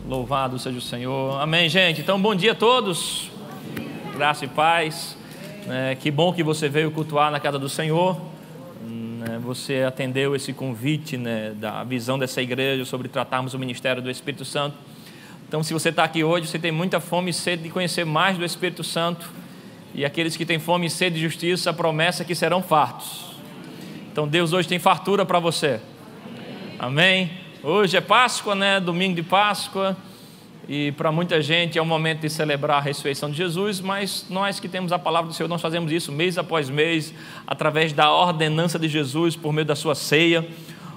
Louvado seja o Senhor. Amém, gente. Então, bom dia a todos. Graça e paz. Que bom que você veio cultuar na casa do Senhor. Você atendeu esse convite, da visão dessa igreja sobre tratarmos o ministério do Espírito Santo. Então, se você está aqui hoje, você tem muita fome e sede de conhecer mais do Espírito Santo. E aqueles que têm fome e sede de justiça, a promessa é que serão fartos. Então, Deus hoje tem fartura para você. Amém. Hoje é Páscoa, domingo de Páscoa, e para muita gente é um momento de celebrar a ressurreição de Jesus, mas nós que temos a palavra do Senhor, nós fazemos isso mês após mês, através da ordenança de Jesus, por meio da sua ceia,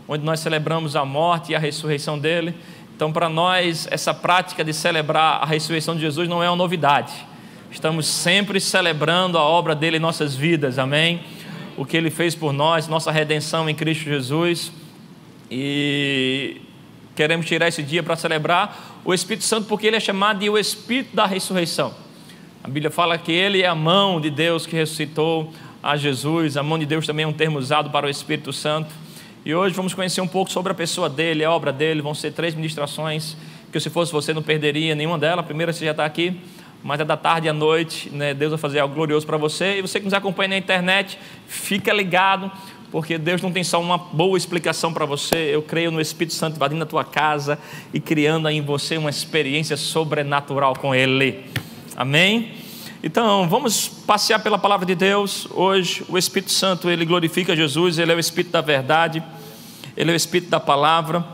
onde nós celebramos a morte e a ressurreição dele. Então, para nós, essa prática de celebrar a ressurreição de Jesus não é uma novidade. Estamos sempre celebrando a obra dele em nossas vidas, amém? O que ele fez por nós, nossa redenção em Cristo Jesus. E queremos tirar esse dia para celebrar o Espírito Santo, porque ele é chamado de o Espírito da ressurreição. A Bíblia fala que ele é a mão de Deus que ressuscitou a Jesus. A mão de Deus também é um termo usado para o Espírito Santo. E hoje vamos conhecer um pouco sobre a pessoa dele, a obra dele. Vão ser 3 ministrações que, se fosse você, não perderia nenhuma delas. A primeira você já está aqui, mas é da tarde à noite, Deus vai fazer algo glorioso para você. E você que nos acompanha na internet, fica ligado, porque Deus não tem só uma boa explicação para você. Eu creio no Espírito Santo invadindo a tua casa e criando em você uma experiência sobrenatural com Ele. Amém? Então, vamos passear pela palavra de Deus. Hoje, o Espírito Santo, Ele glorifica Jesus. Ele é o Espírito da verdade. Ele é o Espírito da palavra.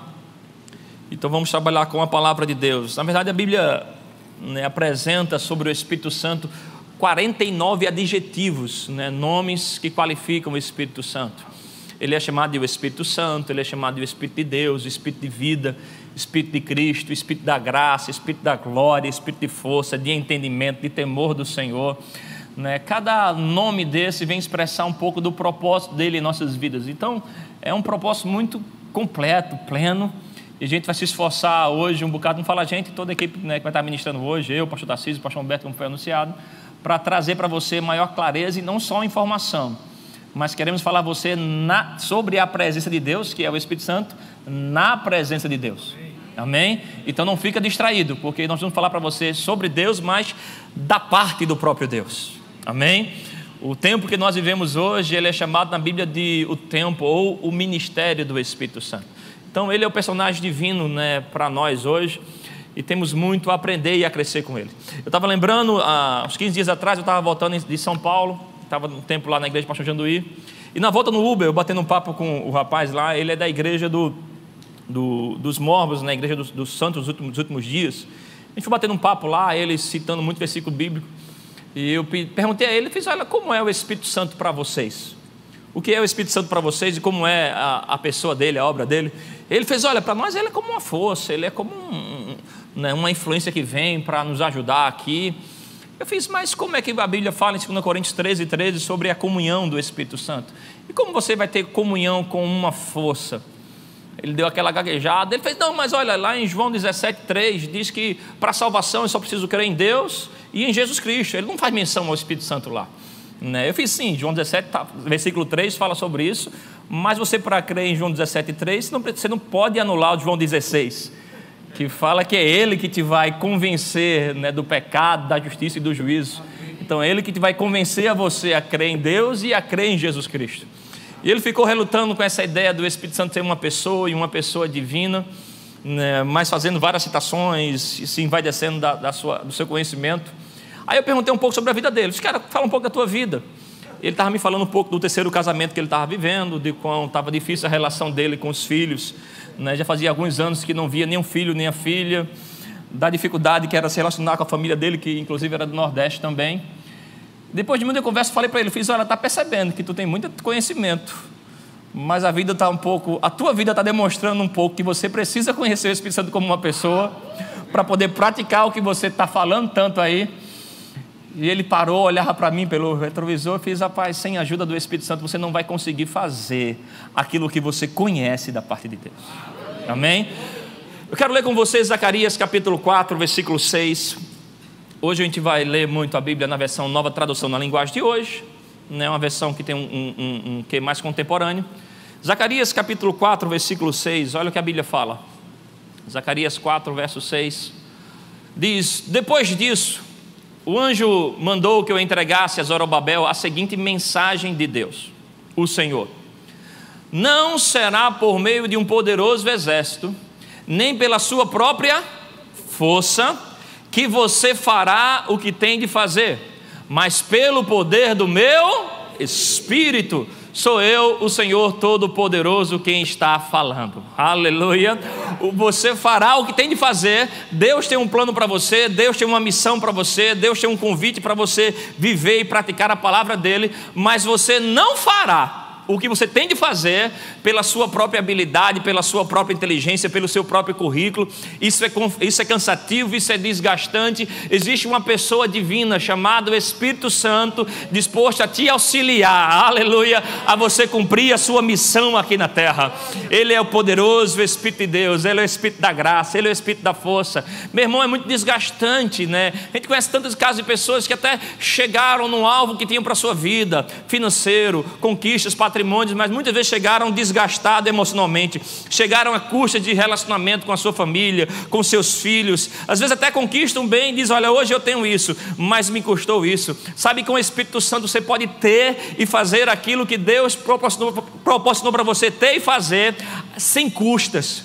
Então, vamos trabalhar com a palavra de Deus. Na verdade, a Bíblia apresenta sobre o Espírito Santo 49 adjetivos, nomes que qualificam o Espírito Santo. Ele é chamado de o Espírito Santo, ele é chamado de o Espírito de Deus, o Espírito de vida, Espírito de Cristo, Espírito da graça, Espírito da glória, Espírito de força, de entendimento, de temor do Senhor. Cada nome desse vem expressar um pouco do propósito dele em nossas vidas. Então, é um propósito muito completo, pleno. E a gente vai se esforçar hoje um bocado, não fala a gente, toda a equipe que vai estar ministrando hoje, eu, o pastor Tarcísio, o pastor Humberto, como foi anunciado, para trazer para você maior clareza e não só informação, mas queremos falar a você sobre a presença de Deus, que é o Espírito Santo, na presença de Deus. Amém? Então não fica distraído, porque nós vamos falar para você sobre Deus, mas da parte do próprio Deus. Amém? O tempo que nós vivemos hoje, ele é chamado na Bíblia de o tempo ou o ministério do Espírito Santo. Então ele é o personagem divino, para nós hoje. E temos muito a aprender e a crescer com ele. Eu estava lembrando, uns 15 dias atrás, eu estava voltando de São Paulo, estava um tempo lá na igreja do pastor Janduí, e na volta no Uber, eu batendo um papo com o rapaz lá, ele é da igreja dos Mormons, na igreja dos Santos dos últimos dias. A gente foi batendo um papo lá, ele citando muito versículo bíblico, e eu perguntei a ele, fiz, olha, como é o Espírito Santo para vocês? O que é o Espírito Santo para vocês e como é a pessoa dele, a obra dele? Ele fez, olha, para nós ele é como uma força, ele é como uma influência que vem para nos ajudar aqui. Eu fiz, mas como é que a Bíblia fala em 2 Coríntios 13 sobre a comunhão do Espírito Santo? E como você vai ter comunhão com uma força? Ele deu aquela gaguejada, ele fez, não, mas olha, lá em João 17:3 diz que para a salvação eu só preciso crer em Deus e em Jesus Cristo. Ele não faz menção ao Espírito Santo lá. Eu fiz sim, João 17, versículo 3 fala sobre isso, mas você, para crer em João 17:3, você não pode anular o João 16, que fala que é Ele que te vai convencer do pecado, da justiça e do juízo. Então é Ele que te vai convencer a você a crer em Deus e a crer em Jesus Cristo. E ele ficou relutando com essa ideia do Espírito Santo ser uma pessoa e uma pessoa divina, mas fazendo várias citações e se envaidecendo do seu conhecimento. Aí eu perguntei um pouco sobre a vida dele. Eu disse, cara, fala um pouco da tua vida. Ele estava me falando um pouco do terceiro casamento que ele estava vivendo, de quão estava difícil a relação dele com os filhos. Já fazia alguns anos que não via nem um filho nem a filha, da dificuldade que era se relacionar com a família dele, que inclusive era do Nordeste também. Depois de muita conversa, falei para ele, fiz, olha, está percebendo que tu tem muito conhecimento, mas a tua vida está demonstrando um pouco que você precisa conhecer o Espírito Santo como uma pessoa, para poder praticar o que você está falando tanto aí. E ele parou, olhava para mim pelo retrovisor e fez, rapaz, sem a ajuda do Espírito Santo você não vai conseguir fazer aquilo que você conhece da parte de Deus. Amém? Eu quero ler com vocês Zacarias capítulo 4, versículo 6. Hoje a gente vai ler muito a Bíblia na versão Nova Tradução na linguagem de hoje, uma versão que tem um que é mais contemporâneo. Zacarias capítulo 4, versículo 6, olha o que a Bíblia fala. Zacarias 4, verso 6, diz: depois disso, o anjo mandou que eu entregasse a Zorobabel a seguinte mensagem de Deus, o Senhor: não será por meio de um poderoso exército, nem pela sua própria força, que você fará o que tem de fazer, mas pelo poder do meu Espírito. Sou eu, o Senhor Todo-Poderoso, quem está falando. Aleluia. Você fará o que tem de fazer. Deus tem um plano para você, Deus tem uma missão para você, Deus tem um convite para você viver e praticar a palavra dele, mas você não fará o que você tem de fazer pela sua própria habilidade, pela sua própria inteligência, pelo seu próprio currículo. Isso é cansativo, isso é desgastante. Existe uma pessoa divina chamada Espírito Santo, disposto a te auxiliar, aleluia, a você cumprir a sua missão aqui na terra. Ele é o poderoso Espírito de Deus, Ele é o Espírito da graça, Ele é o Espírito da força. Meu irmão, é muito desgastante, né? A gente conhece tantos casos de pessoas que até chegaram no alvo que tinham para a sua vida, financeiro, conquistas, patrimônios, mas muitas vezes chegaram desgastados emocionalmente, chegaram a custa de relacionamento com a sua família, com seus filhos. Às vezes até conquistam bem e dizem: olha, hoje eu tenho isso, mas me custou isso. Sabe, com o Espírito Santo você pode ter e fazer aquilo que Deus proporcionou para você ter e fazer sem custas.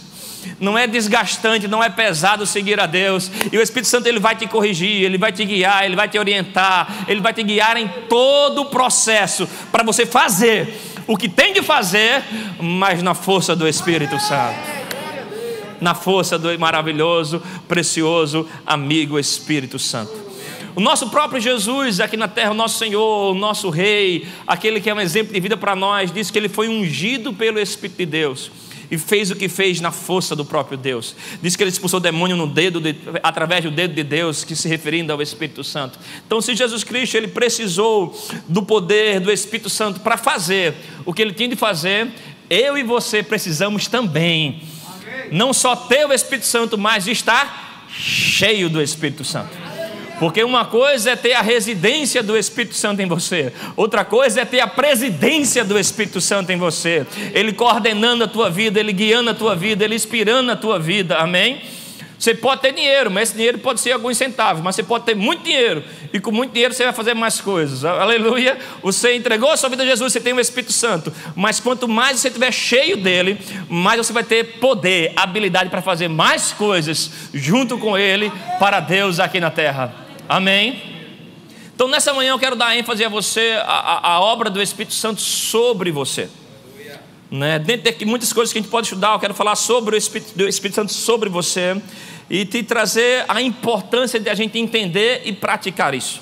Não é desgastante, não é pesado seguir a Deus. E o Espírito Santo, ele vai te corrigir, ele vai te guiar, ele vai te orientar, ele vai te guiar em todo o processo para você fazer o que tem de fazer, mas na força do Espírito Santo, na força do maravilhoso, precioso amigo Espírito Santo. O nosso próprio Jesus aqui na terra, o nosso Senhor, o nosso Rei, aquele que é um exemplo de vida para nós, disse que ele foi ungido pelo Espírito de Deus e fez o que fez na força do próprio Deus. Diz que ele expulsou o demônio através do dedo de Deus, que se referindo ao Espírito Santo. Então, se Jesus Cristo ele precisou do poder do Espírito Santo para fazer o que ele tinha de fazer, eu e você precisamos também. Não só ter o Espírito Santo, mas estar cheio do Espírito Santo. Porque uma coisa é ter a residência do Espírito Santo em você, outra coisa é ter a presidência do Espírito Santo em você. Ele coordenando a tua vida, ele guiando a tua vida, ele inspirando a tua vida, amém? Você pode ter dinheiro, mas esse dinheiro pode ser alguns centavos, mas você pode ter muito dinheiro, e com muito dinheiro você vai fazer mais coisas, aleluia. Você entregou a sua vida a Jesus, você tem o Espírito Santo, mas quanto mais você estiver cheio dele, mais você vai ter poder, habilidade para fazer mais coisas junto com ele, para Deus aqui na terra. Amém? Então nessa manhã eu quero dar ênfase a você, a obra do Espírito Santo sobre você, né? Dentro de muitas coisas que a gente pode estudar, eu quero falar sobre o Espírito Santo sobre você e te trazer a importância de a gente entender e praticar isso.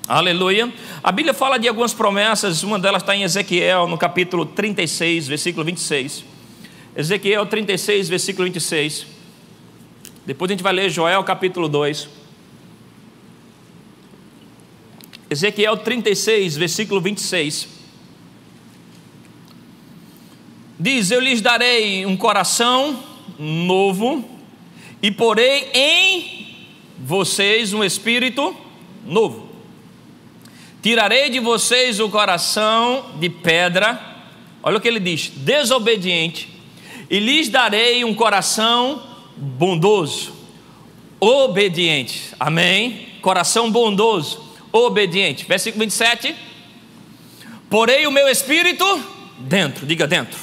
Aleluia. A Bíblia fala de algumas promessas, uma delas está em Ezequiel, no capítulo 36, versículo 26. Ezequiel 36, versículo 26. Depois a gente vai ler Joel capítulo 2. Ezequiel 36, versículo 26. Diz: eu lhes darei um coração novo e porei em vocês um espírito novo. Tirarei de vocês o coração de pedra, olha o que ele diz, desobediente, e lhes darei um coração bondoso, obediente. Amém? Coração bondoso, obediente. Versículo 27. Porei o meu espírito dentro, diga dentro,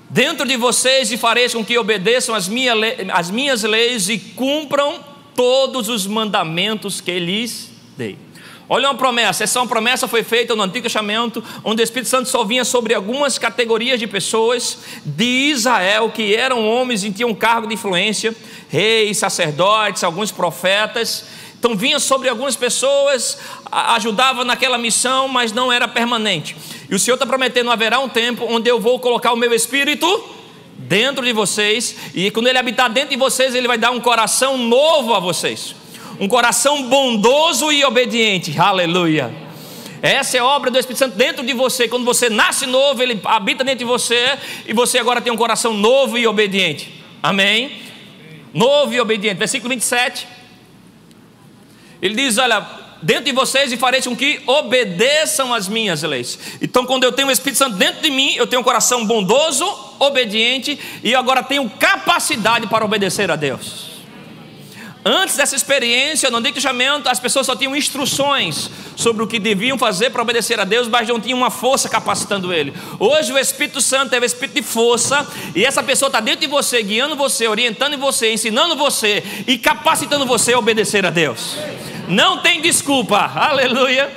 dentro de vocês, e farei com que obedeçam as minhas leis e cumpram todos os mandamentos que lhes dei. Olha uma promessa, essa promessa foi feita no Antigo Testamento, onde o Espírito Santo só vinha sobre algumas categorias de pessoas de Israel, que eram homens e tinham cargo de influência, reis, sacerdotes, alguns profetas. Então vinha sobre algumas pessoas, ajudava naquela missão, mas não era permanente. E o Senhor está prometendo: haverá um tempo onde eu vou colocar o meu Espírito dentro de vocês, e quando Ele habitar dentro de vocês, Ele vai dar um coração novo a vocês, um coração bondoso e obediente. Aleluia. Essa é a obra do Espírito Santo dentro de você. Quando você nasce novo, Ele habita dentro de você, e você agora tem um coração novo e obediente. Amém? Novo e obediente. Versículo 27. Ele diz: olha, dentro de vocês, e farei com que obedeçam as minhas leis. Então, quando eu tenho o Espírito Santo dentro de mim, eu tenho um coração bondoso obediente e agora tenho capacidade para obedecer a Deus. Antes dessa experiência, no Antigo Testamento, as pessoas só tinham instruções sobre o que deviam fazer para obedecer a Deus, mas não tinham uma força capacitando ele. Hoje o Espírito Santo é o Espírito de força, e essa pessoa está dentro de você, guiando você, orientando você, ensinando você e capacitando você a obedecer a Deus. Não tem desculpa, aleluia.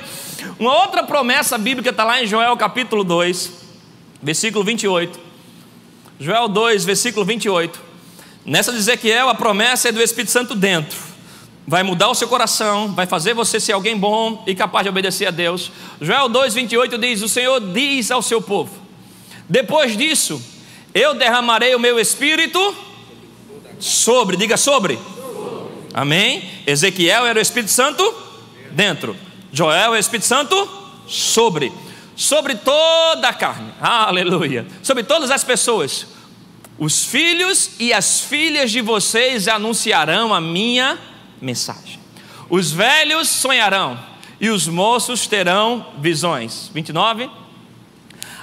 Uma outra promessa bíblica está lá em Joel capítulo 2, versículo 28. Joel 2, versículo 28. Nessa de Ezequiel, a promessa é do Espírito Santo dentro. Vai mudar o seu coração, vai fazer você ser alguém bom e capaz de obedecer a Deus. Joel 2:28 diz: o Senhor diz ao seu povo: depois disso, eu derramarei o meu Espírito sobre, diga sobre. Amém? Ezequiel era o Espírito Santo dentro. Joel é o Espírito Santo sobre toda a carne. Aleluia. Sobre todas as pessoas. Os filhos e as filhas de vocês anunciarão a minha mensagem. Os velhos sonharão e os moços terão visões. 29.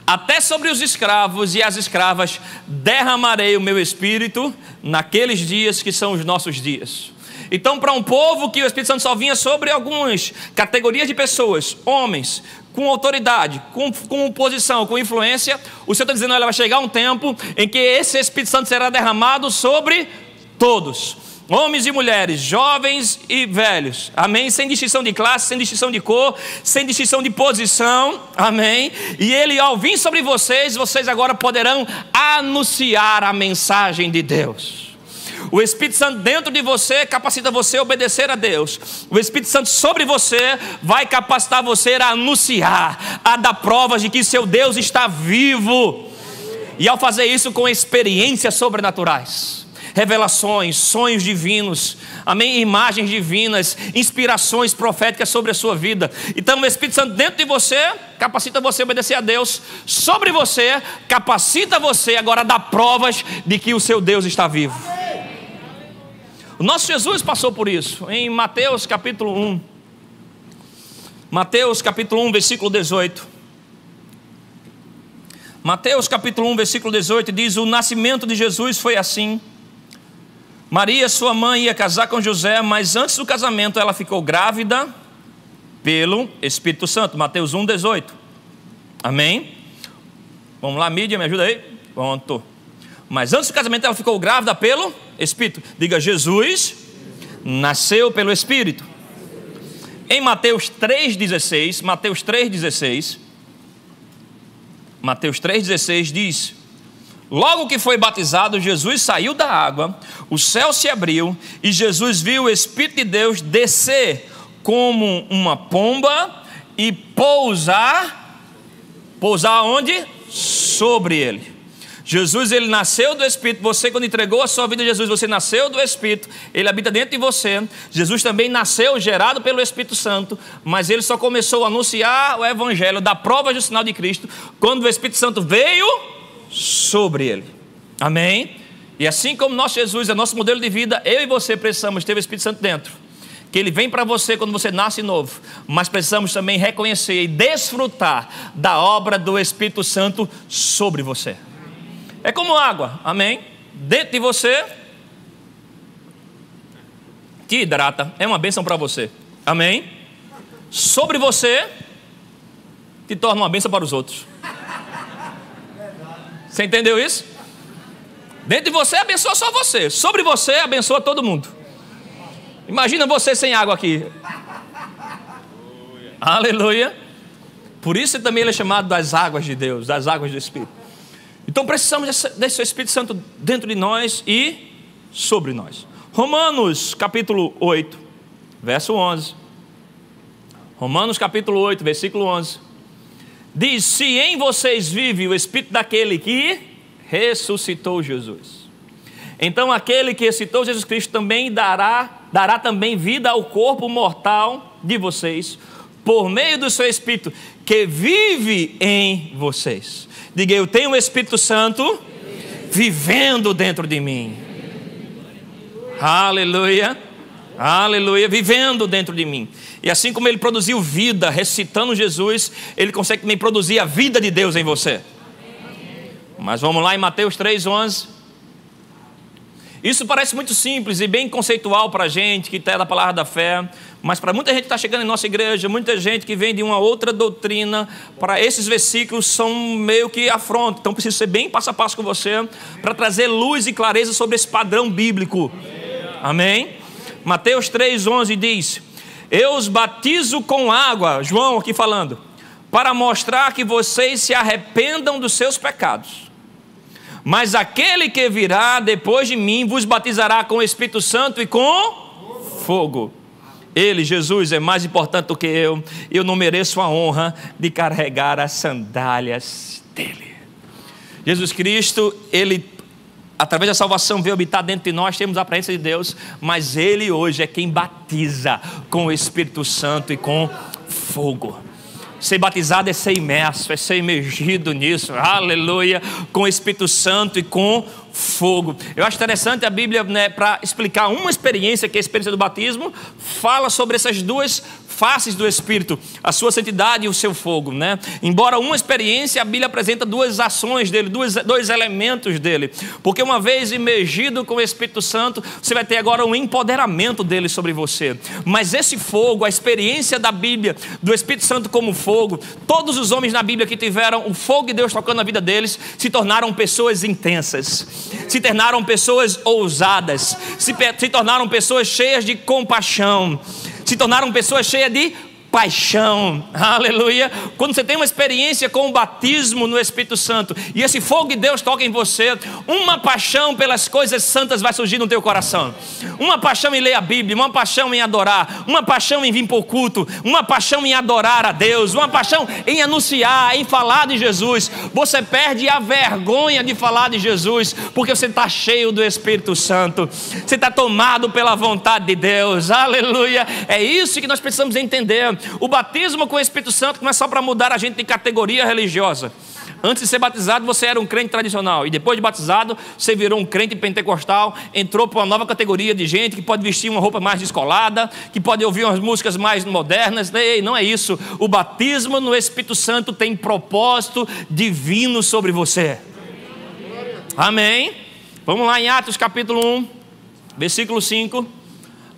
Até sobre os escravos e as escravas derramarei o meu espírito naqueles dias que são os nossos dias. Então, para um povo que o Espírito Santo só vinha sobre algumas categorias de pessoas, homens, com autoridade, com posição, com influência, o Senhor está dizendo: olha, vai chegar um tempo em que esse Espírito Santo será derramado sobre todos, homens e mulheres, jovens e velhos, amém? Sem distinção de classe, sem distinção de cor, sem distinção de posição, amém? E ele, ao vir sobre vocês, vocês agora poderão anunciar a mensagem de Deus. O Espírito Santo dentro de você capacita você a obedecer a Deus. O Espírito Santo sobre você vai capacitar você a anunciar, a dar provas de que seu Deus está vivo. E ao fazer isso com experiências sobrenaturais, revelações, sonhos divinos, amém? Imagens divinas, inspirações proféticas sobre a sua vida. Então o Espírito Santo dentro de você capacita você a obedecer a Deus. Sobre você, capacita você agora a dar provas de que o seu Deus está vivo. O nosso Jesus passou por isso em Mateus capítulo 1. Mateus capítulo 1, versículo 18. Mateus capítulo 1, versículo 18 diz: o nascimento de Jesus foi assim. Maria, sua mãe, ia casar com José, mas antes do casamento ela ficou grávida pelo Espírito Santo. Mateus 1, 18. Amém? Vamos lá, mídia, me ajuda aí. Pronto. Mas antes do casamento ela ficou grávida pelo Espírito. Diga: Jesus nasceu pelo Espírito. Em Mateus 3,16, Mateus 3,16 diz: logo que foi batizado, Jesus saiu da água, o céu se abriu e Jesus viu o Espírito de Deus descer como uma pomba e pousar onde? Sobre ele. Jesus, ele nasceu do Espírito. Você, quando entregou a sua vida a Jesus, você nasceu do Espírito. Ele habita dentro de você. Jesus também nasceu gerado pelo Espírito Santo, mas ele só começou a anunciar o Evangelho, dar provas do sinal de Cristo, quando o Espírito Santo veio sobre ele. Amém? E assim como nosso Jesus é nosso modelo de vida, eu e você precisamos ter o Espírito Santo dentro, que ele vem para você quando você nasce novo, mas precisamos também reconhecer e desfrutar da obra do Espírito Santo sobre você. É como água, amém? Dentro de você te hidrata, é uma bênção para você, amém? Sobre você te torna uma bênção para os outros. Você entendeu isso? Dentro de você abençoa só você, sobre você abençoa todo mundo. Imagina você sem água aqui. Aleluia. Por isso também ele é chamado das águas de Deus, das águas do Espírito. Então precisamos desse Espírito Santo dentro de nós e sobre nós. Romanos capítulo 8, verso 11. Romanos capítulo 8, versículo 11. Diz: se em vocês vive o Espírito daquele que ressuscitou Jesus, então aquele que ressuscitou Jesus Cristo também dará também vida ao corpo mortal de vocês, por meio do seu Espírito que vive em vocês. Diga: eu tenho o Espírito Santo vivendo dentro de mim. Aleluia, aleluia, vivendo dentro de mim. E assim como ele produziu vida ressuscitando Jesus, ele consegue também produzir a vida de Deus em você. Mas vamos lá em Mateus 3:11. Isso parece muito simples e bem conceitual para a gente que está da palavra da fé, mas para muita gente que está chegando em nossa igreja, muita gente que vem de uma outra doutrina, para esses versículos são meio que afronta. Então preciso ser bem passo a passo com você para trazer luz e clareza sobre esse padrão bíblico. Amém? Mateus 3:11 diz: eu os batizo com água, João aqui falando, para mostrar que vocês se arrependam dos seus pecados. Mas aquele que virá depois de mim vos batizará com o Espírito Santo e com fogo. Ele, Jesus, é mais importante do que eu. Eu não mereço a honra de carregar as sandálias dele. Jesus Cristo, ele, através da salvação, veio habitar dentro de nós, temos a presença de Deus, mas ele hoje é quem batiza com o Espírito Santo e com fogo. Ser batizado é ser imerso, é ser imergido nisso, aleluia, com o Espírito Santo e com fogo. Eu acho interessante a Bíblia, né, para explicar uma experiência, que é a experiência do batismo, fala sobre essas duas faces do Espírito, a sua santidade e o seu fogo, né? Embora uma experiência, a Bíblia apresenta duas ações dele, dois elementos dele, porque uma vez imergido com o Espírito Santo, você vai ter agora um empoderamento dele sobre você. Mas esse fogo, a experiência da Bíblia, do Espírito Santo como fogo, todos os homens na Bíblia que tiveram o fogo de Deus tocando na vida deles, se tornaram pessoas intensas, se tornaram pessoas ousadas, se tornaram pessoas cheias de compaixão, se tornaram pessoas cheias de paixão, aleluia. Quando você tem uma experiência com o batismo no Espírito Santo e esse fogo de Deus toca em você, uma paixão pelas coisas santas vai surgir no teu coração, uma paixão em ler a Bíblia, uma paixão em adorar, uma paixão em vir para o culto, uma paixão em adorar a Deus, uma paixão em anunciar, em falar de Jesus. Você perde a vergonha de falar de Jesus, porque você está cheio do Espírito Santo, você está tomado pela vontade de Deus, aleluia. É isso que nós precisamos entender. O batismo com o Espírito Santo não é só para mudar a gente de categoria religiosa. Antes de ser batizado, você era um crente tradicional, e depois de batizado, você virou um crente pentecostal, entrou para uma nova categoria de gente que pode vestir uma roupa mais descolada, que pode ouvir umas músicas mais modernas. Ei, não é isso. O batismo no Espírito Santo tem propósito divino sobre você. Amém? Vamos lá em Atos capítulo 1, versículo 5.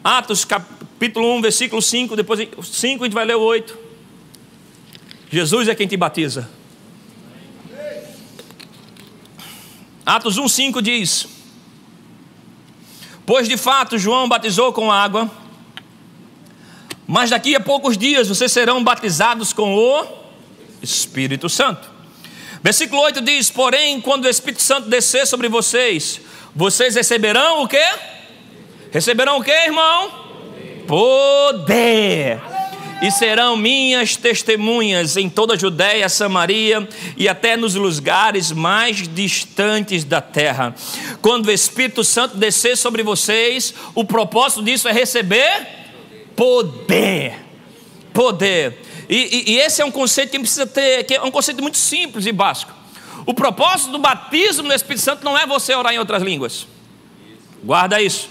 Atos capítulo 1, versículo 5, depois 5 a gente vai ler o 8. Jesus é quem te batiza. Atos 1, 5 diz: pois de fato João batizou com água, mas daqui a poucos dias vocês serão batizados com o Espírito Santo. Versículo 8 diz: porém, quando o Espírito Santo descer sobre vocês, vocês receberão o quê? Receberão o quê, irmão? Poder. E serão minhas testemunhas em toda a Judéia, Samaria e até nos lugares mais distantes da terra. Quando o Espírito Santo descer sobre vocês, o propósito disso é receber poder. Poder. E esse é um conceito que precisa ter, que é um conceito muito simples e básico. O propósito do batismo no Espírito Santo não é você orar em outras línguas. Guarda isso.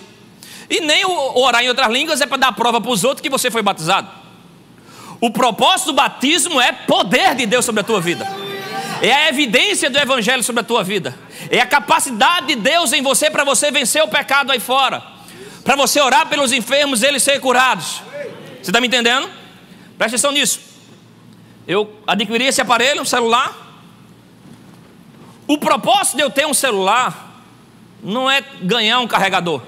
E nem o orar em outras línguas é para dar prova para os outros que você foi batizado. O propósito do batismo é poder de Deus sobre a tua vida. É a evidência do Evangelho sobre a tua vida. É a capacidade de Deus em você para você vencer o pecado aí fora. Para você orar pelos enfermos e eles serem curados. Você está me entendendo? Presta atenção nisso. Eu adquiri esse aparelho, um celular. O propósito de eu ter um celular não é ganhar um carregador.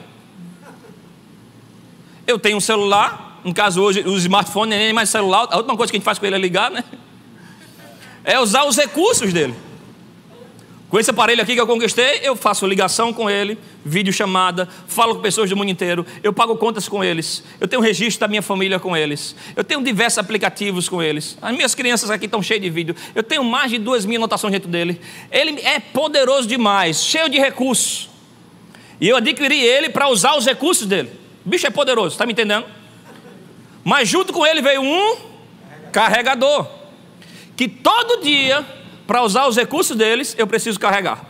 Eu tenho um celular, no caso hoje o smartphone nem é mais celular, a última coisa que a gente faz com ele é ligar, né? É usar os recursos dele. Com esse aparelho aqui que eu conquistei, eu faço ligação com ele, videochamada, falo com pessoas do mundo inteiro, eu pago contas com eles, eu tenho registro da minha família com eles, eu tenho diversos aplicativos com eles, as minhas crianças aqui estão cheias de vídeo, eu tenho mais de 2.000 anotações dentro dele. Ele é poderoso demais, cheio de recursos, e eu adquiri ele para usar os recursos dele. O bicho é poderoso, está me entendendo? Mas junto com ele veio um carregador, que todo dia, para usar os recursos deles, eu preciso carregar.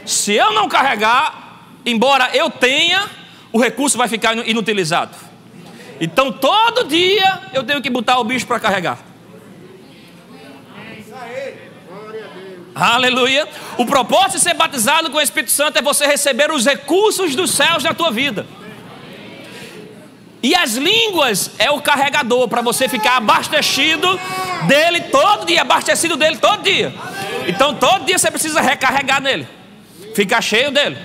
Se eu não carregar, embora eu tenha, o recurso vai ficar inutilizado. Então todo dia eu tenho que botar o bicho para carregar. Aleluia. O propósito de ser batizado com o Espírito Santo é você receber os recursos dos céus na tua vida. E as línguas é o carregador para você ficar abastecido dele todo dia, abastecido dele todo dia. Então todo dia você precisa recarregar nele, ficar cheio dele,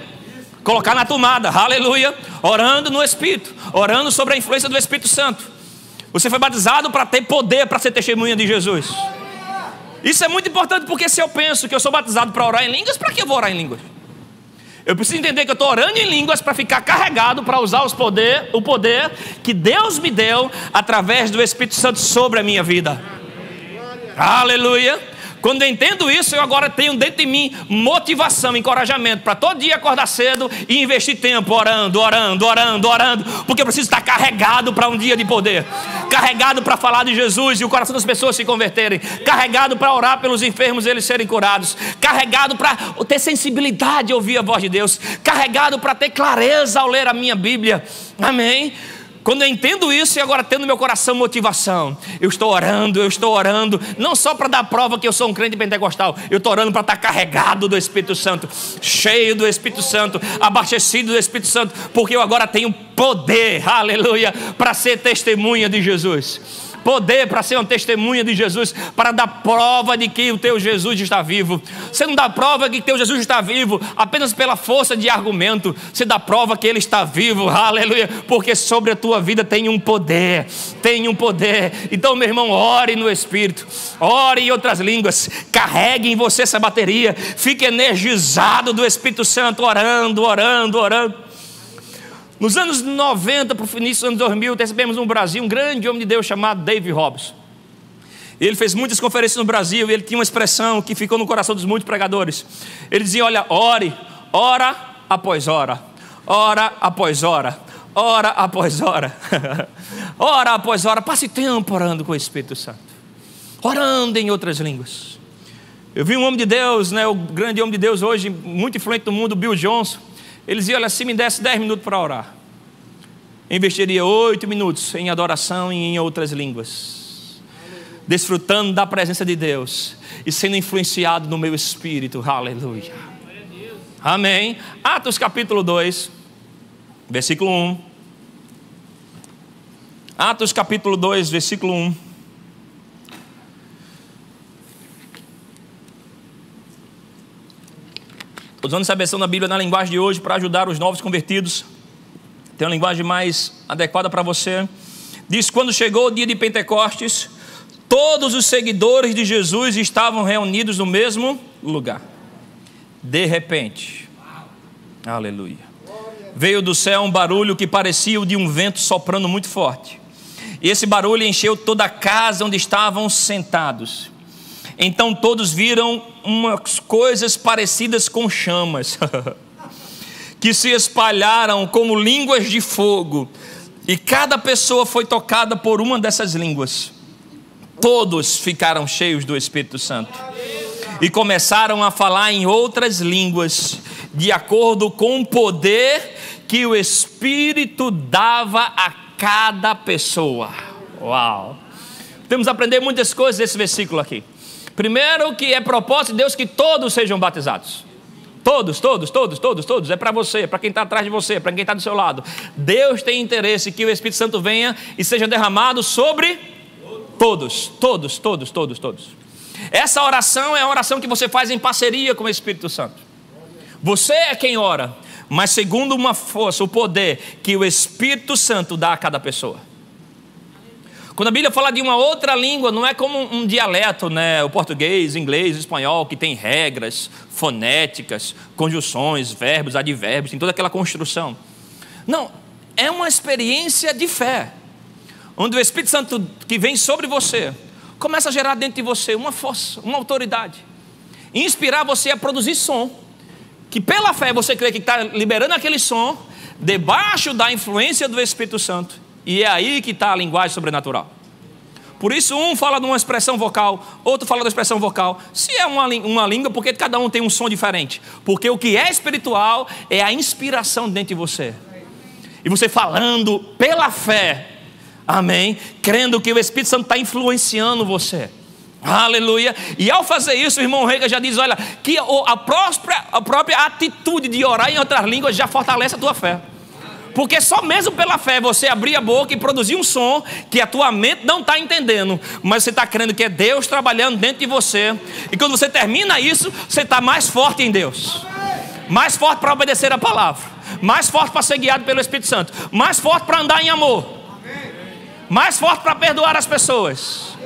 colocar na tomada, aleluia, orando no Espírito, orando sobre a influência do Espírito Santo. Você foi batizado para ter poder, para ser testemunha de Jesus. Isso é muito importante, porque se eu penso que eu sou batizado para orar em línguas, para que eu vou orar em línguas? Eu preciso entender que eu estou orando em línguas para ficar carregado, para usar o poder que Deus me deu através do Espírito Santo sobre a minha vida. Aleluia. Quando eu entendo isso, eu agora tenho dentro de mim motivação, encorajamento para todo dia acordar cedo e investir tempo orando, porque eu preciso estar carregado para um dia de poder, carregado para falar de Jesus e o coração das pessoas se converterem, carregado para orar pelos enfermos e eles serem curados, carregado para ter sensibilidade a ouvir a voz de Deus, carregado para ter clareza ao ler a minha Bíblia. Amém? Quando eu entendo isso e agora tendo no meu coração motivação, eu estou orando, não só para dar prova que eu sou um crente pentecostal, eu estou orando para estar carregado do Espírito Santo, cheio do Espírito Santo, abastecido do Espírito Santo, porque eu agora tenho poder, aleluia, para ser testemunha de Jesus. Poder para ser uma testemunha de Jesus, para dar prova de que o teu Jesus está vivo. Você não dá prova de que teu Jesus está vivo apenas pela força de argumento. Você dá prova que Ele está vivo, aleluia, porque sobre a tua vida tem um poder, Então, meu irmão, ore no Espírito, ore em outras línguas, carregue em você essa bateria, fique energizado do Espírito Santo, orando. Nos anos 90, para o início dos anos 2000, recebemos no Brasil um grande homem de Deus chamado David Robson. Ele fez muitas conferências no Brasil e ele tinha uma expressão que ficou no coração dos muitos pregadores. Ele dizia: olha, ore, hora após hora, hora após hora, hora após hora, hora após hora, passe tempo orando com o Espírito Santo, orando em outras línguas. Eu vi um homem de Deus, o grande homem de Deus hoje, muito influente no mundo, Bill Johnson. Ele dizia: olha, se me desse 10 minutos para orar, eu investiria 8 minutos em adoração e em outras línguas, desfrutando da presença de Deus e sendo influenciado no meu espírito. Aleluia. Amém. Atos capítulo 2, versículo 1. Atos capítulo 2, versículo 1. Usando essa versão da Bíblia na linguagem de hoje para ajudar os novos convertidos, tem uma linguagem mais adequada para você. Diz: quando chegou o dia de Pentecostes, todos os seguidores de Jesus estavam reunidos no mesmo lugar. De repente, aleluia, veio do céu um barulho que parecia o de um vento soprando muito forte. E esse barulho encheu toda a casa onde estavam sentados. Então todos viram umas coisas parecidas com chamas, que se espalharam como línguas de fogo, e cada pessoa foi tocada por uma dessas línguas. Todos ficaram cheios do Espírito Santo e começaram a falar em outras línguas, de acordo com o poder que o Espírito dava a cada pessoa. Uau! Temos que aprender muitas coisas desse versículo aqui. Primeiro, que é propósito de Deus que todos sejam batizados. Todos. É para você, para quem está atrás de você, para quem está do seu lado. Deus tem interesse que o Espírito Santo venha e seja derramado sobre todos. Essa oração é a oração que você faz em parceria com o Espírito Santo. Você é quem ora, mas segundo uma força, o poder que o Espírito Santo dá a cada pessoa. Quando a Bíblia fala de uma outra língua, não é como um dialeto, o português, inglês, espanhol, que tem regras fonéticas, conjunções, verbos, advérbios, tem toda aquela construção. Não, é uma experiência de fé, onde o Espírito Santo que vem sobre você, começa a gerar dentro de você uma força, uma autoridade, e inspirar você a produzir som, que pela fé você crê que está liberando aquele som, debaixo da influência do Espírito Santo. E é aí que está a linguagem sobrenatural. Por isso um fala de uma expressão vocal, outro fala da expressão vocal. Se é uma língua, porque cada um tem um som diferente. Porque o que é espiritual é a inspiração dentro de você. E você falando pela fé, amém, crendo que o Espírito Santo está influenciando você. Aleluia. E ao fazer isso, o irmão Rega já diz, olha, que a própria atitude de orar em outras línguas já fortalece a tua fé. Porque só mesmo pela fé você abrir a boca e produzir um som que a tua mente não está entendendo, mas você está crendo que é Deus trabalhando dentro de você. E quando você termina isso, você está mais forte em Deus, mais forte para obedecer a palavra, mais forte para ser guiado pelo Espírito Santo, mais forte para andar em amor, mais forte para perdoar as pessoas.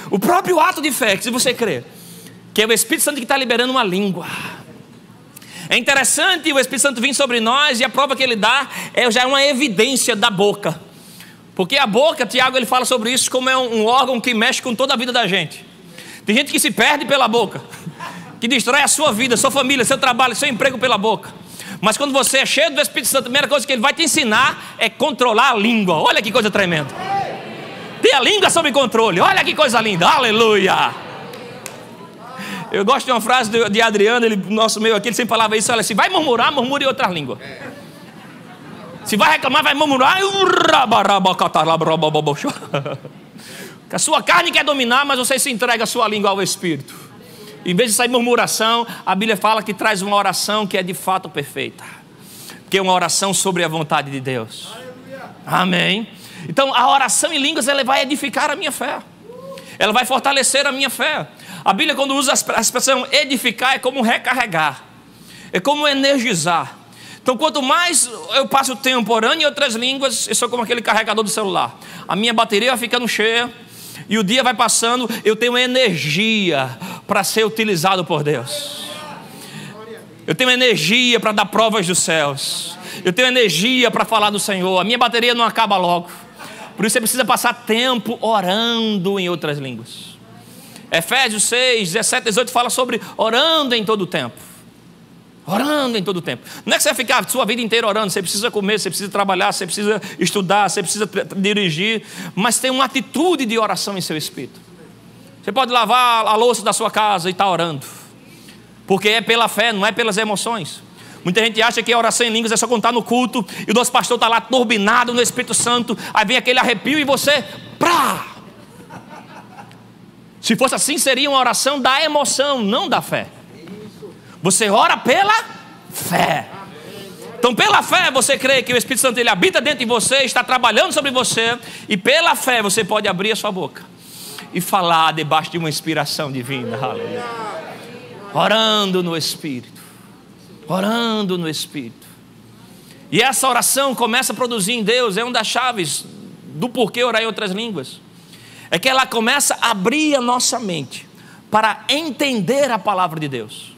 O próprio ato de fé, que se você crê que é o Espírito Santo que está liberando uma língua. É interessante o Espírito Santo vir sobre nós, e a prova que ele dá já é uma evidência da boca. Porque a boca, Tiago, ele fala sobre isso como é um órgão que mexe com toda a vida da gente. Tem gente que se perde pela boca, que destrói a sua vida, sua família, seu trabalho, seu emprego pela boca. Mas quando você é cheio do Espírito Santo, a primeira coisa que ele vai te ensinar é controlar a língua. Olha que coisa tremenda. Ter a língua sob controle. Olha que coisa linda. Aleluia. Eu gosto de uma frase de Adriano, ele, nosso meio aqui, ele sempre falava isso. Olha, se vai murmurar, murmure em outra língua. Se vai reclamar, vai murmurar. A sua carne quer dominar, mas você se entrega a sua língua ao Espírito. Em vez de sair murmuração, a Bíblia fala que traz uma oração que é de fato perfeita, que é uma oração sobre a vontade de Deus. Amém. Então a oração em línguas, ela vai edificar a minha fé, ela vai fortalecer a minha fé. A Bíblia, quando usa a expressão edificar, é como recarregar, é como energizar. Então quanto mais eu passo o tempo orando em outras línguas, eu sou como aquele carregador do celular. A minha bateria vai ficando cheia, e o dia vai passando, eu tenho energia para ser utilizado por Deus. Eu tenho energia para dar provas dos céus. Eu tenho energia para falar do Senhor. A minha bateria não acaba logo. Por isso você precisa passar tempo orando em outras línguas. Efésios 6, 17, 18 fala sobre orando em todo o tempo. Orando em todo o tempo. Não é que você vai ficar a sua vida inteira orando. Você precisa comer, você precisa trabalhar, você precisa estudar, você precisa dirigir. Mas tem uma atitude de oração em seu espírito. Você pode lavar a louça da sua casa e estar orando, porque é pela fé, não é pelas emoções. Muita gente acha que a oração em línguas é só quando está no culto e o nosso pastor está lá turbinado no Espírito Santo, aí vem aquele arrepio e você, Se fosse assim, seria uma oração da emoção, não da fé. Você ora pela fé. Então pela fé você crê que o Espírito Santo ele habita dentro de você, está trabalhando sobre você, e pela fé você pode abrir a sua boca e falar debaixo de uma inspiração divina. Aleluia. Orando no Espírito. Orando no Espírito. E essa oração começa a produzir em Deus, é uma das chaves do porquê orar em outras línguas. É que ela começa a abrir a nossa mente para entender a palavra de Deus.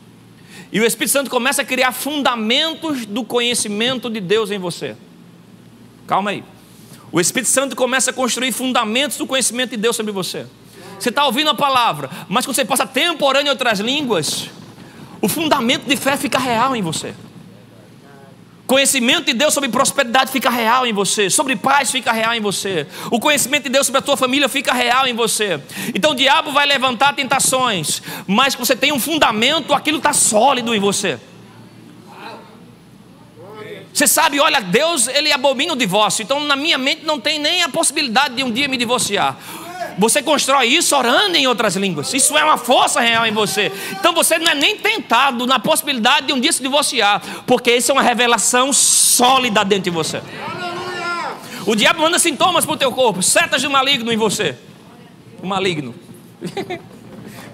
E o Espírito Santo começa a criar fundamentos do conhecimento de Deus em você. Calma aí. O Espírito Santo começa a construir fundamentos do conhecimento de Deus sobre você. Você está ouvindo a palavra, mas quando você passa tempo orando em outras línguas, o fundamento de fé fica real em você. Conhecimento de Deus sobre prosperidade fica real em você. Sobre paz fica real em você. O conhecimento de Deus sobre a tua família fica real em você. Então o diabo vai levantar tentações, mas você tem um fundamento, aquilo está sólido em você. Você sabe, olha, Deus ele abomina o divórcio. Então na minha mente não tem nem a possibilidade de um dia me divorciar. Você constrói isso orando em outras línguas. Isso é uma força real em você. Então você não é nem tentado na possibilidade de um dia se divorciar, porque isso é uma revelação sólida dentro de você. O diabo manda sintomas para o teu corpo, setas de maligno em você. O maligno.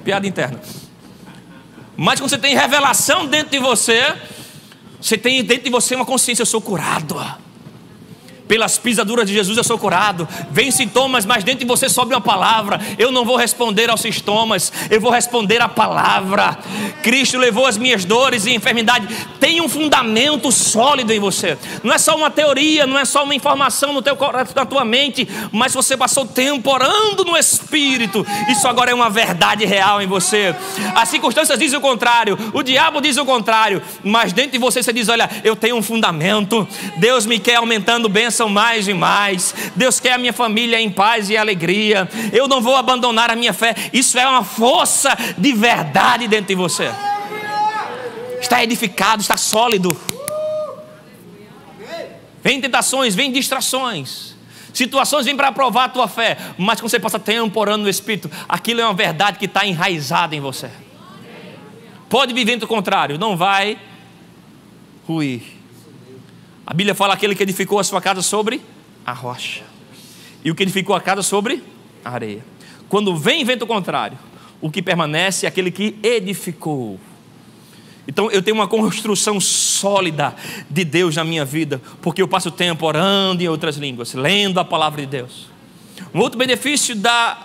Piada interna. Mas quando você tem revelação dentro de você, você tem dentro de você uma consciência: eu sou curado. Pelas pisaduras de Jesus eu sou curado. Vem sintomas, mas dentro de você sobe uma palavra. Eu não vou responder aos sintomas, eu vou responder à palavra. Cristo levou as minhas dores e enfermidade. Tem um fundamento sólido em você. Não é só uma teoria, não é só uma informação na tua mente, mas você passou tempo orando no Espírito. Isso agora é uma verdade real em você. As circunstâncias dizem o contrário, o diabo diz o contrário, mas dentro de você diz: olha, eu tenho um fundamento. Deus me quer aumentando bênção mais e mais. Deus quer a minha família em paz e alegria. Eu não vou abandonar a minha fé. Isso é uma força de verdade dentro de você. Está edificado, está sólido. Vem tentações, vem distrações. situações vêm para provar a tua fé, mas quando você passa tempo orando no Espírito, aquilo é uma verdade que está enraizada em você. Pode vir vento contrário, não vai ruir. A Bíblia fala aquele que edificou a sua casa sobre a rocha, e o que edificou a casa sobre a areia. Quando vem vento contrário, o que permanece é aquele que edificou. Então eu tenho uma construção sólida de Deus na minha vida, porque eu passo tempo orando em outras línguas, lendo a palavra de Deus. Um outro benefício da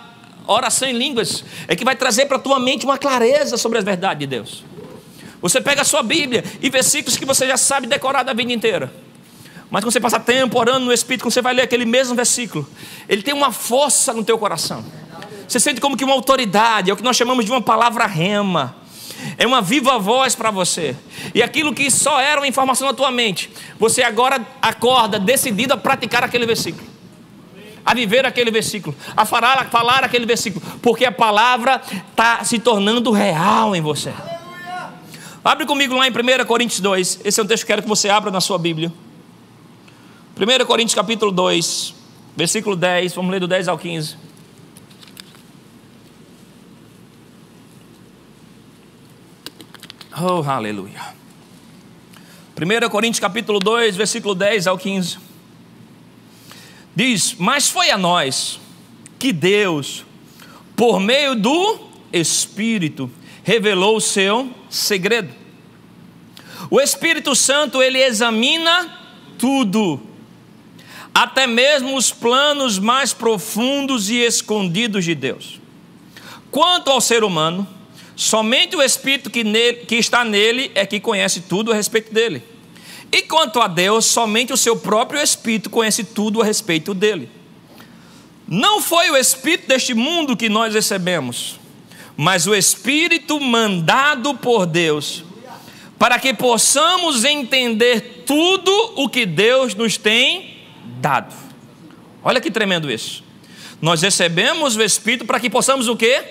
oração em línguas é que vai trazer para a tua mente uma clareza sobre a verdade de Deus. Você pega a sua Bíblia e versículos que você já sabe decorar da vida inteira, mas quando você passa tempo orando no Espírito, quando você vai ler aquele mesmo versículo, ele tem uma força no teu coração. Você sente como que uma autoridade, é o que nós chamamos de uma palavra rema. É uma viva voz para você. E aquilo que só era uma informação na tua mente, você agora acorda decidido a praticar aquele versículo, a viver aquele versículo, a falar aquele versículo, porque a palavra está se tornando real em você. Abre comigo lá em 1 Coríntios 2. Esse é um texto que quero que você abra na sua Bíblia. 1 Coríntios capítulo 2, versículo 10. Vamos ler do 10 ao 15. Oh, aleluia. 1 Coríntios capítulo 2, versículo 10 ao 15. Diz: mas foi a nós que Deus, por meio do Espírito, revelou o seu segredo. O Espírito Santo, ele examina tudo, até mesmo os planos mais profundos e escondidos de Deus. Quanto ao ser humano, somente o Espírito que está nele é que conhece tudo a respeito dele. E quanto a Deus, somente o seu próprio Espírito conhece tudo a respeito dele. Não foi o Espírito deste mundo que nós recebemos, mas o Espírito mandado por Deus, para que possamos entender tudo o que Deus nos tem dado. Olha que tremendo isso. Nós recebemos o Espírito para que possamos o quê?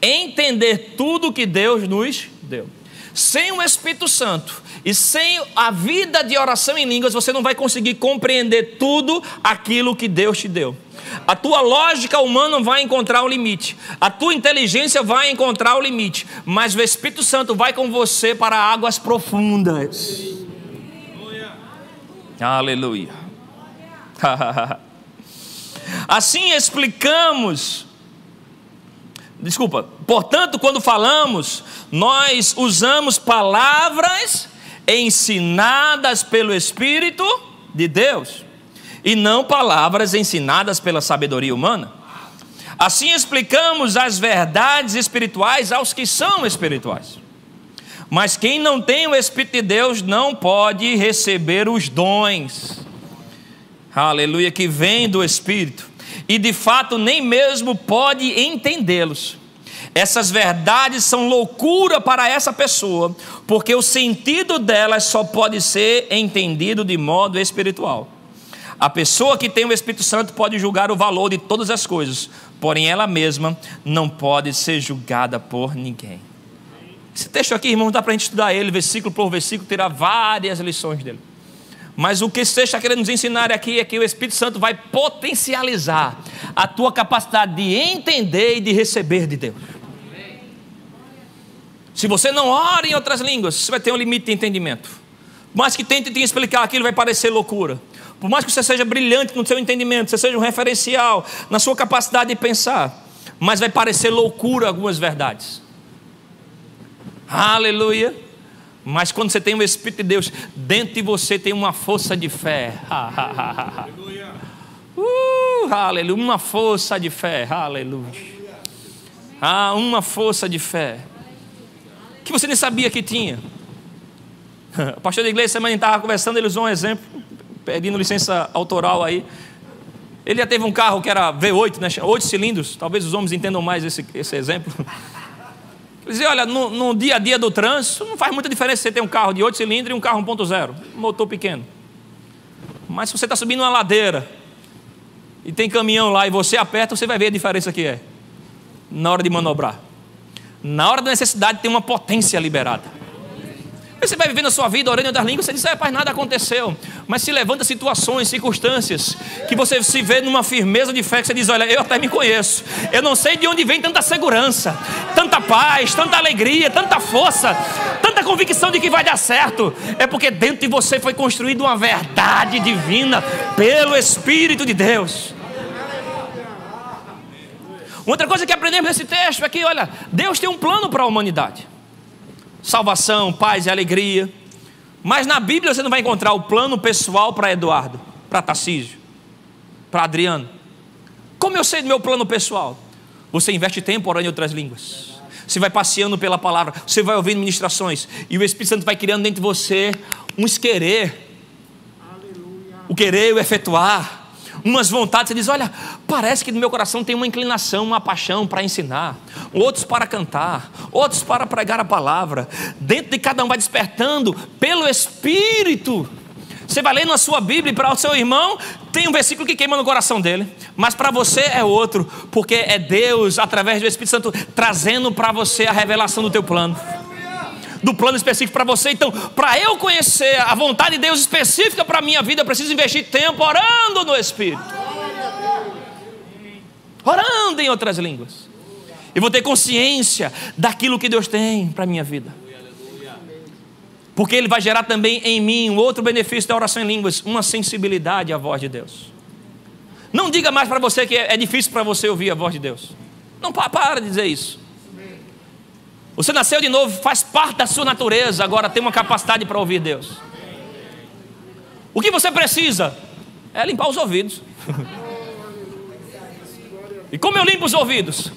Entender tudo que Deus nos deu. Sem o Espírito Santo e sem a vida de oração em línguas, você não vai conseguir compreender tudo aquilo que Deus te deu. A tua lógica humana vai encontrar o limite, a tua inteligência vai encontrar o limite, mas o Espírito Santo vai com você para águas profundas. Aleluia. Assim explicamos. Portanto, quando falamos, nós usamos palavras ensinadas pelo Espírito de Deus, e não palavras ensinadas pela sabedoria humana. Assim explicamos as verdades espirituais aos que são espirituais. Mas quem não tem o Espírito de Deus não pode receber os dons, aleluia, que vem do Espírito, e de fato nem mesmo pode entendê-los. Essas verdades são loucura para essa pessoa, porque o sentido delas só pode ser entendido de modo espiritual. A pessoa que tem o Espírito Santo pode julgar o valor de todas as coisas, porém ela mesma não pode ser julgada por ninguém. Esse texto aqui, irmão, dá para a gente estudar ele versículo por versículo, tirar várias lições dele. Mas o que esse texto está querendo nos ensinar aqui é que o Espírito Santo vai potencializar a tua capacidade de entender e de receber de Deus. Se você não ora em outras línguas, você vai ter um limite de entendimento. Por mais que tente te explicar aquilo, vai parecer loucura. Por mais que você seja brilhante no seu entendimento, você seja um referencial na sua capacidade de pensar, mas vai parecer loucura algumas verdades. Aleluia. Mas quando você tem o Espírito de Deus, dentro de você tem uma força de fé. Aleluia. Uma força de fé. Aleluia. Uma força de fé que você nem sabia que tinha. O pastor da igreja semana estava conversando, ele usou um exemplo, pedindo licença autoral aí. Ele já teve um carro que era V8, né? 8 cilindros. Talvez os homens entendam mais esse exemplo. Ele dizia: olha, no dia a dia do trânsito, não faz muita diferença você ter um carro de 8 cilindros e um carro 1.0, um motor pequeno. Mas se você está subindo uma ladeira e tem caminhão lá e você aperta, você vai ver a diferença que é na hora de manobrar. Na hora da necessidade tem uma potência liberada. Você vai vivendo a sua vida orando em outras línguas, você diz, rapaz, nada aconteceu. Mas se levanta situações, circunstâncias, que você se vê numa firmeza de fé, que você diz, olha, eu até me conheço. Eu não sei de onde vem tanta segurança, tanta paz, tanta alegria, tanta força, tanta convicção de que vai dar certo. É porque dentro de você foi construída uma verdade divina pelo Espírito de Deus. Outra coisa que aprendemos nesse texto é que, olha, Deus tem um plano para a humanidade. Salvação, paz e alegria. Mas na Bíblia você não vai encontrar o plano pessoal para Eduardo, para Tarcísio, para Adriano. Como eu sei do meu plano pessoal? Você investe tempo orando em outras línguas. Você vai passeando pela palavra, você vai ouvindo ministrações, e o Espírito Santo vai criando dentro de você um querer. O querer, o efetuar. Umas vontades, você diz, olha, parece que no meu coração tem uma inclinação, uma paixão para ensinar, outros para cantar, outros para pregar a palavra. Dentro de cada um vai despertando pelo Espírito. Você vai lendo a sua Bíblia e para o seu irmão tem um versículo que queima no coração dele, mas para você é outro, porque é Deus através do Espírito Santo trazendo para você a revelação do teu plano, do plano específico para você. Então, para eu conhecer a vontade de Deus específica para a minha vida, eu preciso investir tempo orando no Espírito, orando em outras línguas. Eu vou ter consciência daquilo que Deus tem para a minha vida, porque Ele vai gerar também em mim um outro benefício da oração em línguas, uma sensibilidade à voz de Deus. Não diga mais para você que é difícil para você ouvir a voz de Deus. Não, para de dizer isso. Você nasceu de novo, faz parte da sua natureza, agora tem uma capacidade para ouvir Deus. O que você precisa é limpar os ouvidos. E como eu limpo os ouvidos?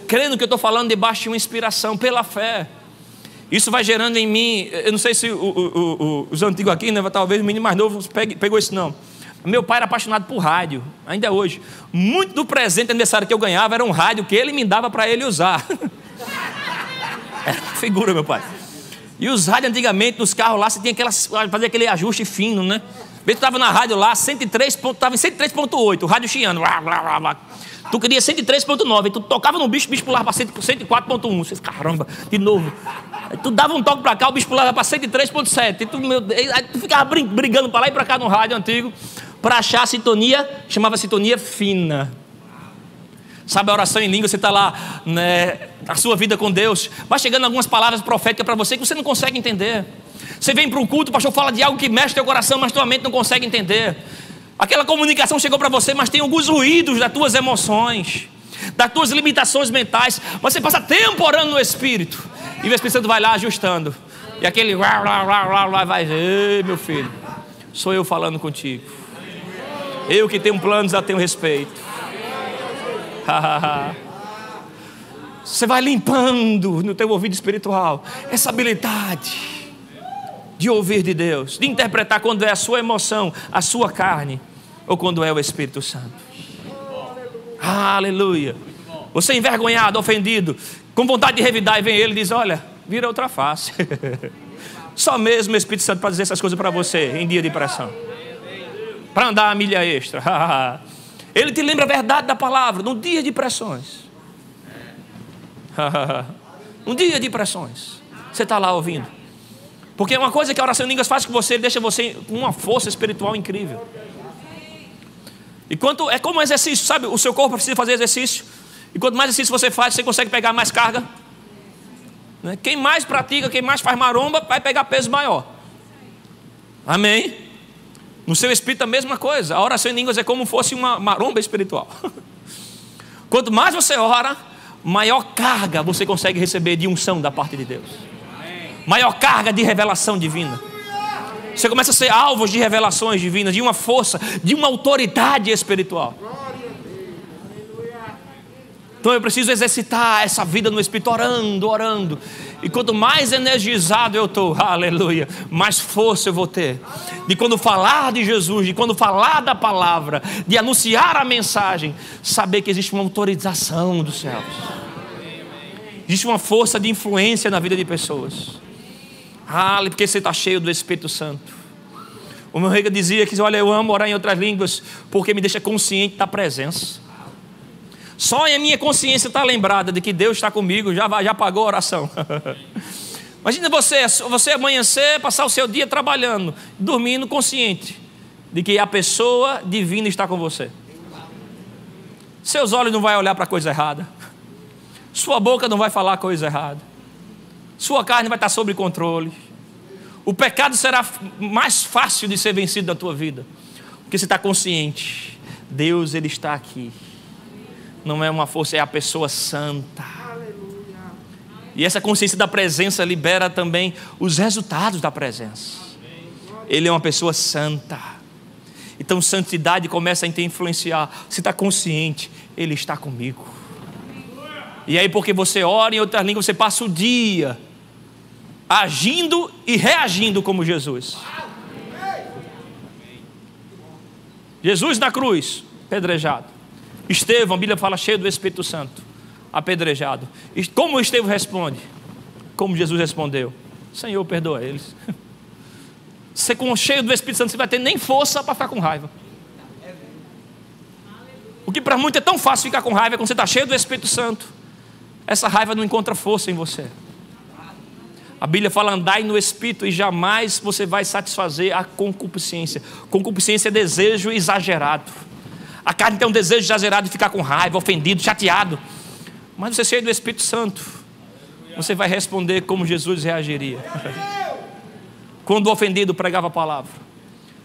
Crendo que eu estou falando debaixo de uma inspiração, pela fé. Isso vai gerando em mim, eu não sei se os antigos aqui, né, talvez o menino mais novo pegou isso não. Meu pai era apaixonado por rádio, ainda hoje. Muito do presente de aniversário que eu ganhava era um rádio que ele me dava para ele usar. Era uma figura, meu pai. E os rádios antigamente, nos carros lá, você tinha fazer aquele ajuste fino, né? Tu estava na rádio lá, estava em 103.8, o rádio chiando. Tu queria 103.9, tu tocava no bicho, o bicho pulava para 104.1. Você disse, caramba, de novo. Aí tu dava um toque para cá, o bicho pulava para 103.7. Aí tu ficava brigando para lá e para cá no rádio antigo, para achar a sintonia, chamava sintonia fina. Sabe, a oração em língua, você está lá, né, a sua vida com Deus, vai chegando algumas palavras proféticas para você que você não consegue entender. Você vem para um culto, o pastor fala de algo que mexe teu coração, mas tua mente não consegue entender. Aquela comunicação chegou para você, mas tem alguns ruídos das tuas emoções, das tuas limitações mentais. Você passa tempo orando no Espírito, e o Espírito Santo vai lá ajustando. E aquele vai, ei, meu filho, sou eu falando contigo. Eu que tenho planos, já tenho respeito. Você vai limpando no teu ouvido espiritual essa habilidade de ouvir de Deus, de interpretar quando é a sua emoção, a sua carne, ou quando é o Espírito Santo. Aleluia. Você envergonhado, ofendido, com vontade de revidar, e vem ele e diz, olha, vira outra face. Só mesmo o Espírito Santo para dizer essas coisas para você em dia de pressão, para andar a milha extra. Ele te lembra a verdade da palavra no dia de pressões. Um dia de pressões, você está lá ouvindo. Porque uma coisa que a oração em línguas faz com você, ele deixa você com uma força espiritual incrível. E é como exercício, sabe? O seu corpo precisa fazer exercício. E quanto mais exercício você faz, você consegue pegar mais carga. Quem mais pratica, quem mais faz maromba, vai pegar peso maior. Amém? No seu espírito a mesma coisa. A oração em línguas é como se fosse uma maromba espiritual. Quanto mais você ora, maior carga você consegue receber de unção da parte de Deus. Maior carga de revelação divina. Você começa a ser alvo de revelações divinas, de uma força, de uma autoridade espiritual. Então eu preciso exercitar essa vida no Espírito, orando. E quanto mais energizado eu estou, aleluia, mais força eu vou ter. De quando falar de Jesus, de quando falar da palavra, de anunciar a mensagem, saber que existe uma autorização dos céus. Existe uma força de influência na vida de pessoas. Porque você está cheio do Espírito Santo. O meu rei dizia que, olha, eu amo orar em outras línguas, porque me deixa consciente da presença. Só a minha consciência está lembrada de que Deus está comigo, já pagou a oração. Imagina você amanhecer, passar o seu dia trabalhando, dormindo consciente de que a pessoa divina está com você. Seus olhos não vão olhar para coisa errada, sua boca não vai falar coisa errada, sua carne vai estar sob controle. O pecado será mais fácil de ser vencido na tua vida, porque você está consciente, Deus ele está aqui. Não é uma força, é a pessoa santa. E essa consciência da presença libera também os resultados da presença. Ele é uma pessoa santa. Então santidade começa a te influenciar. Você está consciente, Ele está comigo. E aí porque você ora em outras línguas, você passa o dia agindo e reagindo como Jesus. Jesus na cruz, apedrejado. Estevão, a Bíblia fala, cheio do Espírito Santo, apedrejado. E como Estevão responde? Como Jesus respondeu: Senhor, perdoa eles. Você com cheio do Espírito Santo, você vai ter nem força para ficar com raiva. O que para muitos é tão fácil ficar com raiva, quando você está cheio do Espírito Santo, essa raiva não encontra força em você. A Bíblia fala, andai no Espírito e jamais você vai satisfazer a concupiscência. Concupiscência é desejo exagerado. A carne tem um desejo exagerado de ficar com raiva, ofendido, chateado. Mas você cheio do Espírito Santo, você vai responder como Jesus reagiria. Quando ofendido, pregava a palavra.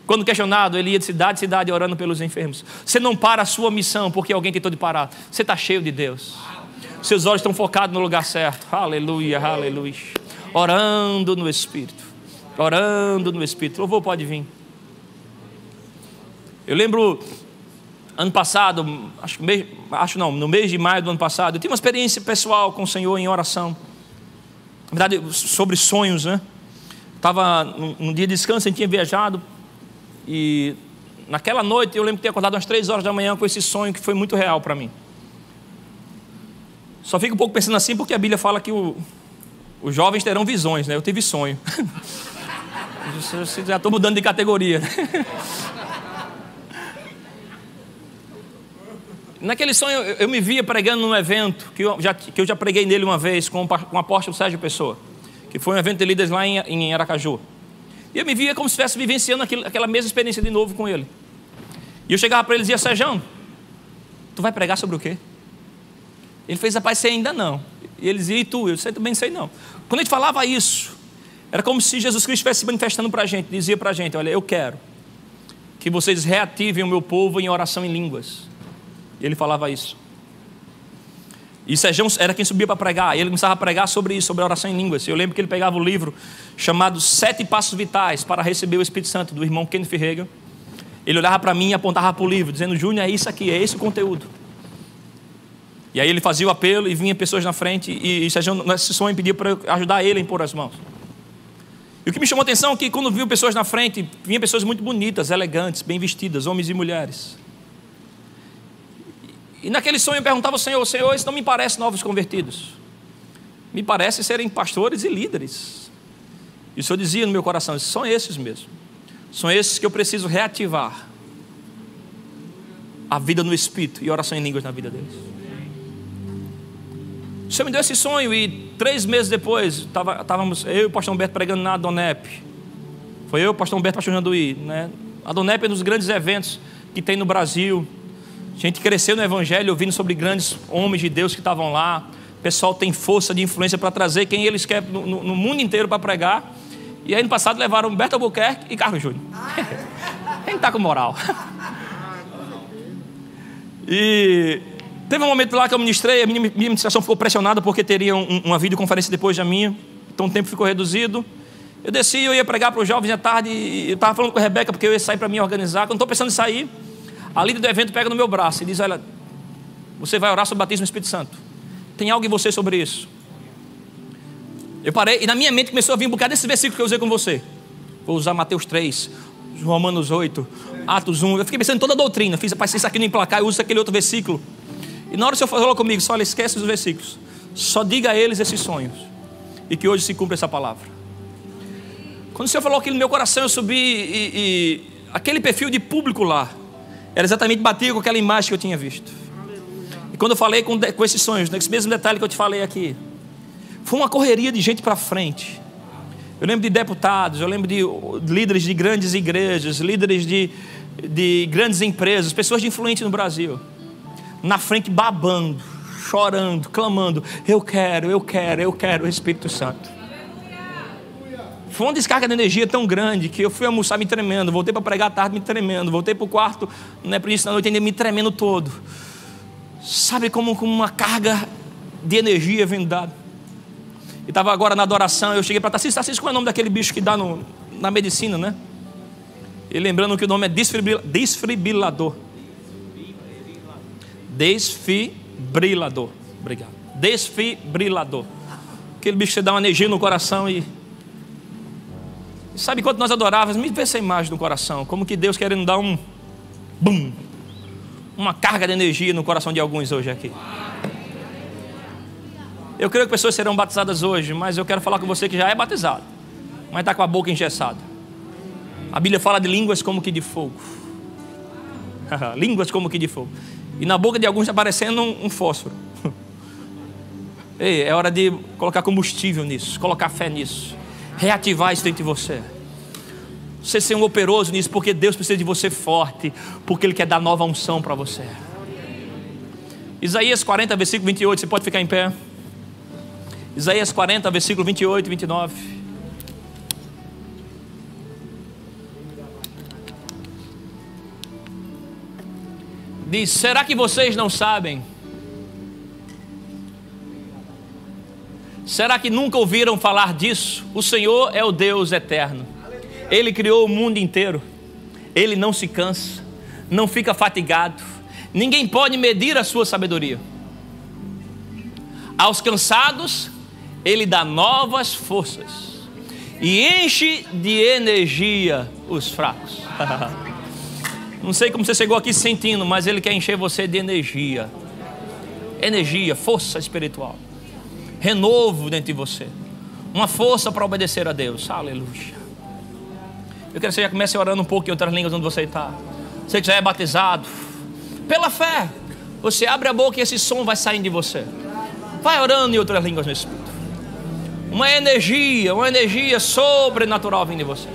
Quando questionado, ele ia de cidade em cidade orando pelos enfermos. Você não para a sua missão porque alguém tentou de parar. Você está cheio de Deus. Seus olhos estão focados no lugar certo. Aleluia, aleluia. Orando no Espírito. Orando no Espírito. Louvor pode vir. Eu lembro, ano passado, no mês de maio do ano passado, eu tive uma experiência pessoal com o Senhor em oração. Na verdade, sobre sonhos, né? Estava num dia de descanso, a gente tinha viajado. E naquela noite eu lembro de ter acordado às 3 horas da manhã com esse sonho que foi muito real para mim. Só fico um pouco pensando assim porque a Bíblia fala que os jovens terão visões, né? Eu tive sonho. Já estou mudando de categoria. Naquele sonho eu me via pregando num evento que eu já preguei nele uma vez com o apóstolo Sérgio Pessoa, que foi um evento de líderes lá em Aracaju. E eu me via como se estivesse vivenciando aquela mesma experiência de novo com ele. E eu chegava para ele e dizia: Sérgio, tu vai pregar sobre o quê? Ele fez: rapaz, sei ainda não. E ele dizia: e tu? Eu também sei não. Quando a gente falava isso, era como se Jesus Cristo estivesse se manifestando para a gente. Dizia para a gente: olha, eu quero que vocês reativem o meu povo em oração em línguas. E ele falava isso. E Sérgio era quem subia para pregar. E ele começava a pregar sobre isso, sobre a oração em línguas. Eu lembro que ele pegava o livro chamado 7 Passos Vitais para receber o Espírito Santo, do irmão Kenneth Hagin. Ele olhava para mim e apontava para o livro, dizendo: Júnior, é isso aqui, é esse o conteúdo. E aí ele fazia o apelo e vinha pessoas na frente. E Sérgio, nesse sonho, pedia para eu ajudar ele a impor as mãos. E o que me chamou a atenção é que quando viu pessoas na frente, vinham pessoas muito bonitas, elegantes, bem vestidas, homens e mulheres. E naquele sonho eu perguntava ao Senhor: Senhor, isso não me parece novos convertidos. Me parece serem pastores e líderes. E o Senhor dizia no meu coração: são esses mesmo. São esses que eu preciso reativar a vida no Espírito e oração em línguas na vida deles. O Senhor me deu esse sonho e 3 meses depois estávamos eu e o pastor Humberto pregando na Adonep. Foi eu, o pastor Humberto, pastor Janduí, né? A Adonep é um dos grandes eventos que tem no Brasil. A gente cresceu no Evangelho ouvindo sobre grandes homens de Deus que estavam lá. O pessoal tem força de influência para trazer quem eles querem no mundo inteiro para pregar. E aí no passado levaram Humberto Albuquerque e Carlos Júnior. Quem está com moral? E teve um momento lá que eu ministrei. A minha ministração ficou pressionada porque teria uma videoconferência depois da minha. Então o tempo ficou reduzido. Eu desci, eu ia pregar para os jovens à tarde. E eu estava falando com a Rebeca porque eu ia sair para me organizar. Quando estou pensando em sair, a líder do evento pega no meu braço e diz: olha, você vai orar sobre o batismo no Espírito Santo. Tem algo em você sobre isso? Eu parei e na minha mente começou a vir um bocado desse versículo que eu usei com você. Vou usar Mateus 3, Romanos 8, Atos 1. Eu fiquei pensando em toda a doutrina. Fiz: rapaz, se isso aqui não emplacar, eu uso aquele outro versículo. E na hora que o Senhor falou comigo: só olha, esquece os versículos. Só diga a eles esses sonhos. E que hoje se cumpra essa palavra. Quando o Senhor falou aquilo no meu coração, eu subi e aquele perfil de público lá era exatamente batia com aquela imagem que eu tinha visto. E quando eu falei com esses sonhos, nesse mesmo detalhe que eu te falei aqui, foi uma correria de gente para frente. Eu lembro de deputados, eu lembro de líderes de grandes igrejas, líderes de grandes empresas, pessoas de influente no Brasil, na frente babando, chorando, clamando: eu quero o Espírito Santo. Foi uma descarga de energia tão grande que eu fui almoçar me tremendo, voltei para pregar à tarde me tremendo, voltei para o quarto, para isso na noite ainda me tremendo todo. Sabe, como uma carga de energia vindo dada. E estava agora na adoração, eu cheguei para Tarcísio, qual é o nome daquele bicho que dá na medicina, né? E lembrando que o nome é desfibrilador. Desfibrilador. Obrigado. Desfibrilador. Aquele bicho que dá uma energia no coração e sabe, quando nós adorávamos, me vê essa imagem no coração, como que Deus querendo dar um bum, uma carga de energia no coração de alguns hoje aqui. Eu creio que pessoas serão batizadas hoje, mas eu quero falar com você que já é batizado, mas está com a boca engessada. A Bíblia fala de línguas como que de fogo. Línguas como que de fogo. E na boca de alguns está parecendo um fósforo. Ei, é hora de colocar combustível nisso, colocar fé nisso, reativar isso dentro de você. Você ser um operoso nisso, porque Deus precisa de você forte, porque Ele quer dar nova unção para você. Isaías 40, versículo 28, você pode ficar em pé. Isaías 40, versículo 28 e 29. Diz: será que vocês não sabem? Será que nunca ouviram falar disso? O Senhor é o Deus eterno. Ele criou o mundo inteiro. Ele não se cansa, não fica fatigado. Ninguém pode medir a sua sabedoria. Aos cansados Ele dá novas forças e enche de energia os fracos. Não sei como você chegou aqui sentindo, mas Ele quer encher você de energia. Energia, força espiritual, renovo dentro de você, uma força para obedecer a Deus. Aleluia. Eu quero que você já comece orando um pouco em outras línguas onde você está. Você que já é batizado, pela fé, você abre a boca e esse som vai saindo de você. Vai orando em outras línguas no Espírito. Uma energia sobrenatural vindo de você.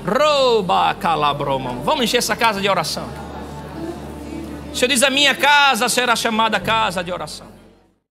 Rouba calabroma. Vamos encher essa casa de oração. O Senhor diz: a minha casa será chamada casa de oração.